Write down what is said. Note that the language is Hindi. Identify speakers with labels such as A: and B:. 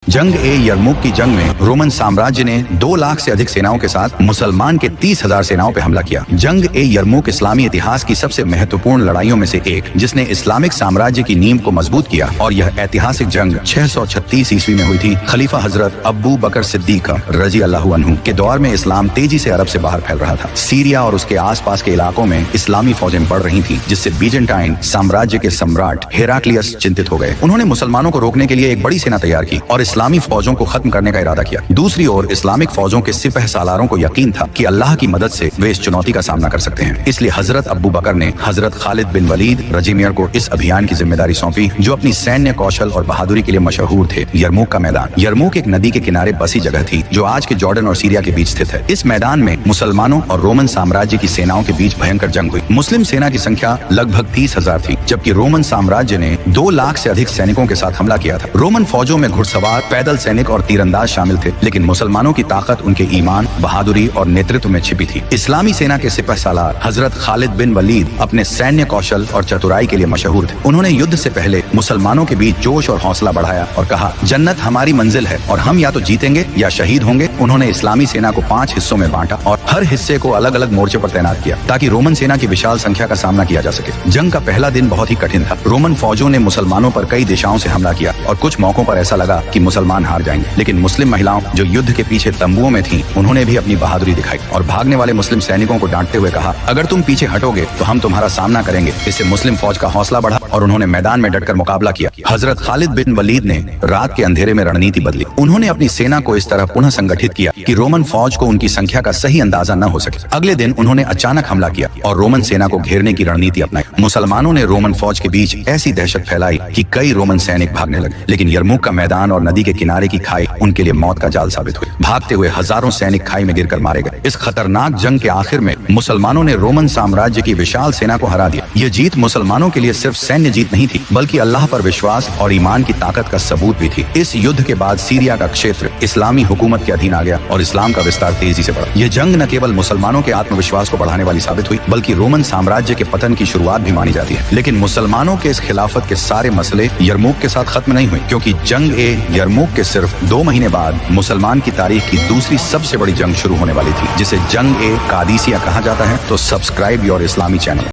A: जंग ए यरमुक की जंग में रोमन साम्राज्य ने 2 लाख से अधिक सेनाओं के साथ मुसलमान के 30,000 सेनाओं पर हमला किया। जंग ए यरमुक इस्लामी इतिहास की सबसे महत्वपूर्ण लड़ाइयों में से एक, जिसने इस्लामिक साम्राज्य की नींव को मजबूत किया। और यह ऐतिहासिक जंग 636 ईस्वी में हुई थी। खलीफा हजरत अब्बू बकर सिद्दीक रजी अल्लाहु अन्हु के दौर में इस्लाम तेजी से अरब से बाहर फैल रहा था। सीरिया और उसके आसपास के इलाकों में इस्लामी फौजें बढ़ रही थी, जिससे बीजेंटाइन साम्राज्य के सम्राट हेराक्लियस चिंतित हो गए। उन्होंने मुसलमानों को रोकने के लिए एक बड़ी सेना तैयार की और इस्लामी फौजों को खत्म करने का इरादा किया। दूसरी ओर इस्लामिक फौजों के सिपह सालारों को यकीन था कि अल्लाह की मदद से वे इस चुनौती का सामना कर सकते हैं। इसलिए हजरत अब्बू बकर ने हजरत खालिद बिन वलीद रजीमियर को इस अभियान की जिम्मेदारी सौंपी, जो अपनी सैन्य कौशल और बहादुरी के लिए मशहूर थे। यरमुक का मैदान। यरमुक एक नदी के किनारे बसी जगह थी, जो आज के जॉर्डन और सीरिया के बीच स्थित है। इस मैदान में मुसलमानों और रोमन साम्राज्य की सेनाओं के बीच भयंकर जंग हुई। मुस्लिम सेना की संख्या लगभग 30,000 थी, जबकि रोमन साम्राज्य ने 2 लाख से अधिक सैनिकों के साथ हमला किया था। रोमन फौजों में घुड़सवार, पैदल सैनिक और तीरंदाज शामिल थे, लेकिन मुसलमानों की ताकत उनके ईमान, बहादुरी और नेतृत्व में छिपी थी। इस्लामी सेना के सिपह सालार हजरत खालिद बिन वलीद अपने सैन्य कौशल और चतुराई के लिए मशहूर थे। उन्होंने युद्ध से पहले मुसलमानों के बीच जोश और हौसला बढ़ाया और कहा, जन्नत हमारी मंजिल है और हम या तो जीतेंगे या शहीद होंगे। उन्होंने इस्लामी सेना को 5 हिस्सों में बांटा और हर हिस्से को अलग अलग मोर्चे पर तैनात किया, ताकि रोमन सेना की विशाल संख्या का सामना किया जा सके। जंग का पहला दिन बहुत ही कठिन था। रोमन फौजों ने मुसलमानों पर कई दिशाओं से हमला किया और कुछ मौकों पर ऐसा लगा कि मुसलमान हार जाएंगे, लेकिन मुस्लिम महिलाओं जो युद्ध के पीछे तंबुओं में थीं, उन्होंने भी अपनी बहादुरी दिखाई और भागने वाले मुस्लिम सैनिकों को डांटते हुए कहा, अगर तुम पीछे हटोगे तो हम तुम्हारा सामना करेंगे। इससे मुस्लिम फौज का हौसला बढ़ा और उन्होंने मैदान में डटकर मुकाबला किया। हजरत खालिद बिन वलीद ने रात के अंधेरे में रणनीति बदली। उन्होंने अपनी सेना को इस तरह पुनः संगठित किया कि रोमन फौज को उनकी संख्या का सही अंदाजा न हो सके। अगले दिन उन्होंने अचानक हमला किया और रोमन सेना को घेरने की रणनीति अपनाई। मुसलमानों ने रोमन फौज के बीच ऐसी दहशत फैलाई कि कई रोमन सैनिक भागने लगे, लेकिन यरमुक का मैदान और नदी के किनारे की खाई उनके लिए मौत का जाल साबित हुई। भागते हुए हजारों सैनिक खाई में गिरकर मारे गए। इस खतरनाक जंग के आखिर में मुसलमानों ने रोमन साम्राज्य की विशाल सेना को हरा दिया। यह जीत मुसलमानों के लिए सिर्फ सैन्य जीत नहीं थी, बल्कि अल्लाह पर विश्वास और ईमान की ताकत का सबूत भी थी। इस युद्ध के बाद सीरिया का क्षेत्र इस्लामी हुकूमत के अधीन आ गया और इस्लाम का विस्तार तेजी से बढ़ा। यह जंग न केवल मुसलमानों के आत्मविश्वास को बढ़ाने वाली साबित हुई, बल्कि रोमन साम्राज्य के पतन की शुरुआत भी मानी जाती है। लेकिन मुसलमानों के इस खिलाफत के सारे मसले यरमुक के साथ खत्म नहीं हुए, क्योंकि जंग ए यरमुक के सिर्फ 2 महीने बाद मुसलमान की तारीख की दूसरी सबसे बड़ी जंग शुरू होने वाली थी, जिसे जंग ए कादिसिया कहा जाता है। तो सब्सक्राइब योर इस्लामी चैनल।